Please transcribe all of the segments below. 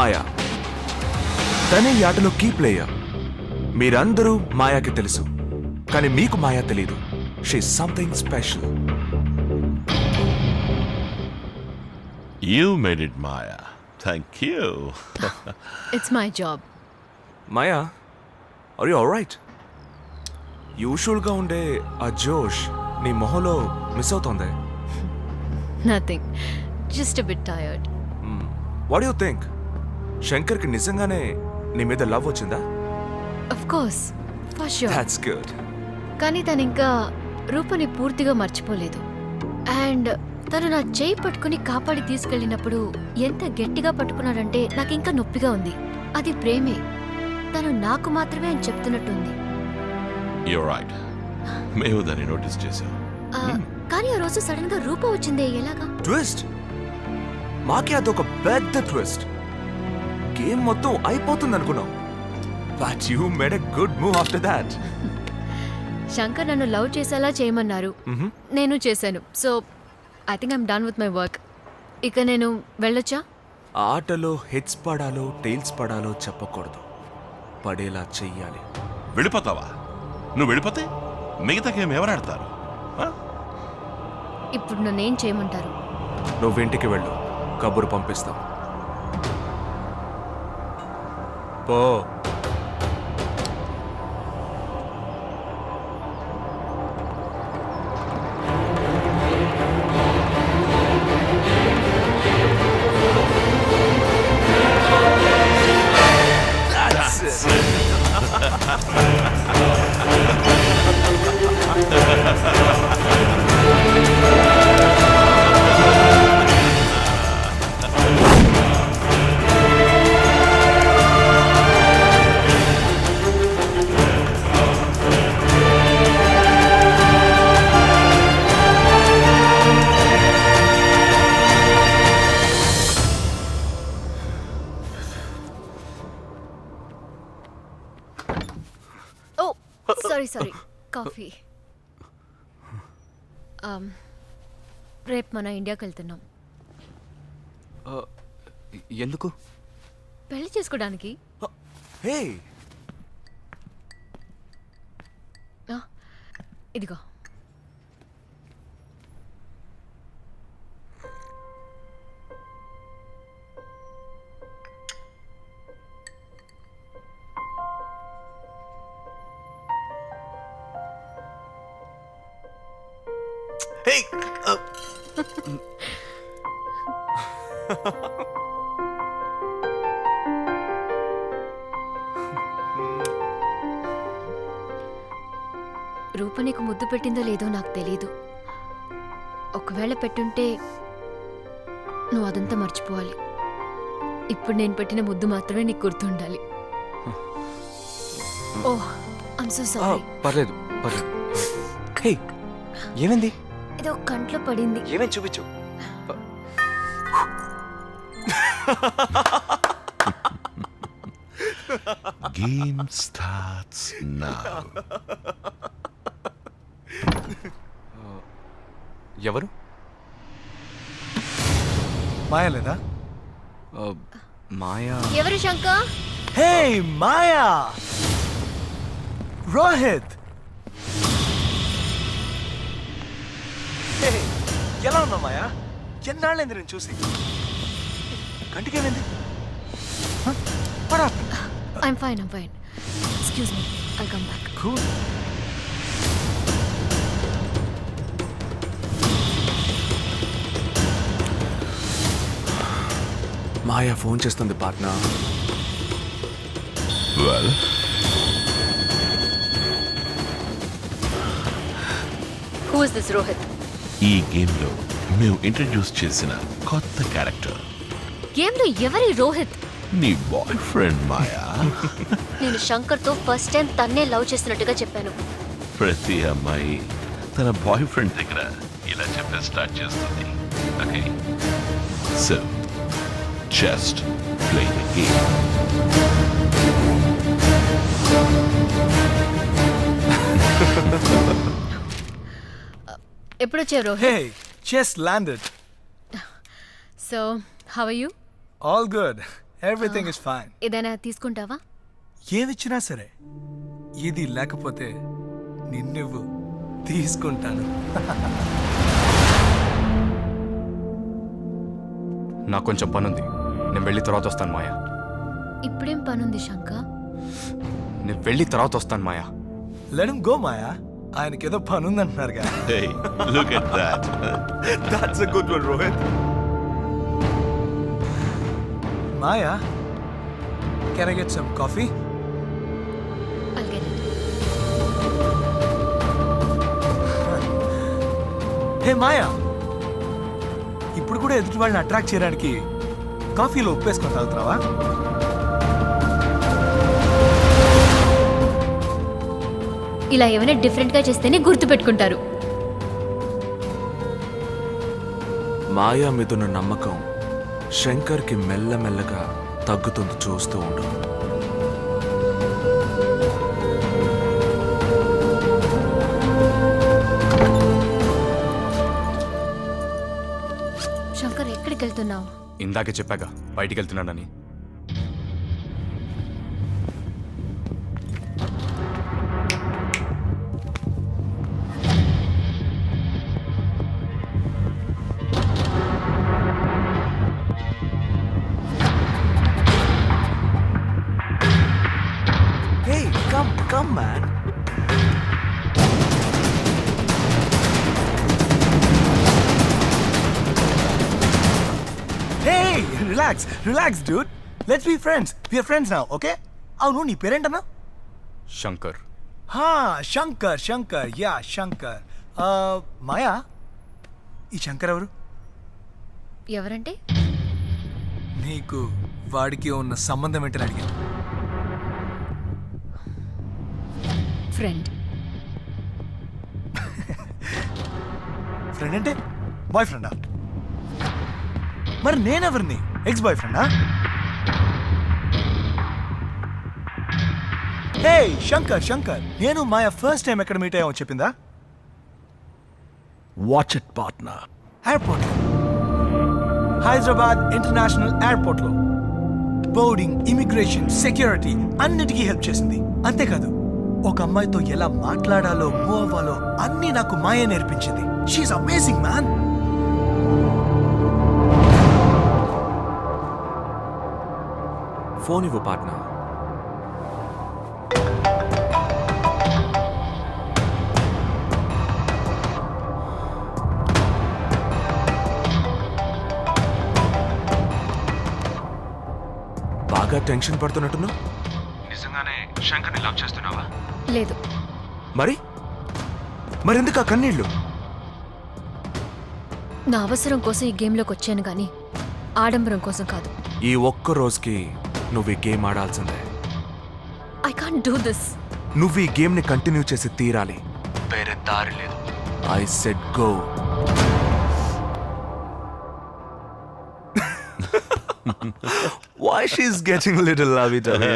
మాయా. తనే ఈ ఆటలో కీ ప్లేయర్. మీరందరూ మాయాకి తెలుసు, కానీ మీకు మాయా తెలీదు. She something special. You made it, Maya. Thank you. It's my job. Maya, are you alright? యూజువల్గా ఉండే ఆ జోష్ నీ మొహంలో మిస్ అవుతోంది. Nothing. Just a bit tired. What you think? శంకర్కి నిజంగానే నీ మీద లవ్ వచ్చిందా? Of course. For sure. That's good. కానీ తను ఇంకా రూపని పూర్తిగా మర్చిపోలేదు. అండ్ తను నా చేయి పట్టుకుని కాపాడి తీసుకెళ్ళినప్పుడు ఎంత గట్టిగా పట్టుకున్నాడంటే నాకు ఇంకా నొప్పిగా ఉంది. అది ప్రేమే. తను నాకు మాత్రమే అని చెప్తున్నట్టుంది. You're right. మేము దాన్ని నోటీస్ చేసాం. కానీ ఆ రోజు సడన్ గా రూప వచ్చిందే, ఎలాగా? ట్విస్ట్. మాకే అదొక పెద్ద ట్విస్ట్. గేమ్ మొత్తం అయిపోతుంది అనుకున్నాం. But you made a good move after that. Shankar నన్ను లవ్ చేసేలా చేయమన్నారు. నేను చేశాను. So I think I'm done with my work. ఇక నేను వెళ్ళొచ్చా? ఆటలో హెడ్స్ పడాలో టైల్స్ పడాలో చెప్పకూడదు, పడేలా చెయ్యాలి. వెళ్ళిపోతావా? నువ్వు వెళ్ళిపోతే మిగతా గేమ్ ఎవరు ఆడతారు? ఇప్పుడు నన్నేం చేయమంటారు? నువ్వు ఇంటికి వెళ్ళు, కబురు పంపిస్తాం. పో. Sorry coffee. రేపు మన ఇండియాకి వెళ్తున్నాం. ఎందుకు? పెళ్లి చేసుకోవడానికి. హే, ఇదిగో. hey. రూప నీకు ముద్దు పెట్టిందో లేదో నాకు తెలీదు. ఒకవేళ పెట్టుంటే నువ్వు అదంతా మర్చిపోవాలి. ఇప్పుడు నేను పెట్టిన ముద్దు మాత్రమే నీకు గుర్తుండాలి. ఓహ్, ఐమ్ సో సారీ. పర్లేదు పర్లేదు. హే, ఏమైంది? ఏదో కంట్లో పడింది. ఏమేం చూపించు. Game starts now. ఎవరు? మాయా లేదా? మాయా. ఎవరు శంకర్? హే మాయా, రోహిత్. ఎలా ఉన్నావు మాయా? ఎన్నాళ్ళైంది నేను చూసి. కంటికేమైంది? I'm fine. Excuse me, I'll come back. Cool. Maya phone చేస్తుంది partner. Well, Who is this Rohit? ఈ గేమ్లో మేము ఇంట్రడ్యూస్ చేసిన కొత్త క్యారెక్టర్ గేమ్ లో ఎవరి రోహిత్? నీ బాయ్ ఫ్రెండ్ మాయా. నేను శంకర్ తో ఫస్ట్ టైం తన్నే లవ్ చేసినట్టుగా చెప్పాను. ప్రతి అమ్మాయి తన బాయ్ ఫ్రెండ్ దగ్గర ఇలా చెప్పే స్టార్ట్ చేస్తుంది. Okay, so just play the game. ఎప్పుడు వచ్చావు Rohit? Hey, just landed. So, how are you? All good. Everything is fine. ఏదైనా తీసుకుంటావా? ఏమిచ్చినా సరే ఇది లేకపోతే నిన్నువ్వు తీసుకుంటాను. నాకు కొంచెం పనుంది, నేను వెళ్ళి తర్వాత వస్తాను మాయా. ఇప్పుడేం పనుంది శంకర్? నేను వెళ్ళి తర్వాత వస్తాను మాయా. లెట్ హిమ్ గో మాయా. ఆయనకేదో పని ఉందంటున్నారుగా. Hey, look at that. That's a good one, Rohit. Maya, can I get some coffee? I'll get it. హే మాయా, ఇప్పుడు కూడా ఎదుటి వాళ్ళని అట్రాక్ట్ చేయడానికి కాఫీలో ఉప్పేసుకొని తాగుతున్నావా? ఇలా ఏమైనా డిఫరెంట్గా చేస్తేనే గుర్తుపెట్టుకుంటారు. మాయా మీదున్న నమ్మకం శంకర్కి మెల్లమెల్లగా తగ్గుతుంది, చూస్తూ ఉండు. శంకర్ ఎక్కడికి వెళ్తున్నావు? ఇందాకే చెప్పాక బయటికి వెళ్తున్నానని. Hey, come man. Hey relax dude. Let's be friends. We are friends now, okay? అవును, నీ పేరేంటన్నా? శంకర్. శంకర్, యా శంకర్. మాయా, ఈ శంకర్ ఎవరు? ఎవరంటే? నీకు వాడికి ఉన్న సంబంధం ఏంటని అడిగాను. ఫ్రెండ్. ఫ్రెండ్ అంటే బాయ్ ఫ్రెండా? మరి నేనెవరిని? ఎక్స్ బాయ్ ఫ్రెండా? హే శంకర్, నేను మాయా ఫస్ట్ టైం ఎక్కడ మీట్ అయ్యామో చెప్పిందా? Watch it, partner. ఎయిర్పోర్ట్లో, హైదరాబాద్ ఇంటర్నేషనల్ ఎయిర్పోర్ట్లో బోర్డింగ్, ఇమిగ్రేషన్, సెక్యూరిటీ అన్నిటికీ హెల్ప్ చేసింది. అంతేకాదు, ఒక అమ్మాయితో ఎలా మాట్లాడాలో, మూవ్ అవ్వాలో అన్నీ నాకు మాయ నేర్పించింది. She's amazing man. ఫోన్ ఇవ్వు, పార్ట్నర్. బాగా టెన్షన్ పడుతున్నట్టున్నా? నిజంగానే శంకర్ని లవ్ చేస్తున్నావా? లేదు. మరెందుకు ఆ కన్నీళ్ళు? నా అవసరం కోసం ఈ గేమ్లోకి వచ్చాను కానీ ఆడంబరం కోసం కాదు. ఈ ఒక్క రోజుకి నువ్వు ఈ గేమ్ ఆడాల్సిందే. I can't do this. నువ్వు ఈ గేమ్ని కంటిన్యూ చేసి తీరాలి, వేరే దారి లేదు. I said go. Why she's getting a little lovey-dovey?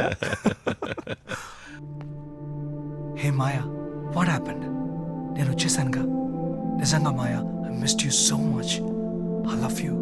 Hey Maya, what happened? నేను వచ్చేసానుగా. నిజంగా Maya, I missed you so much. I love you.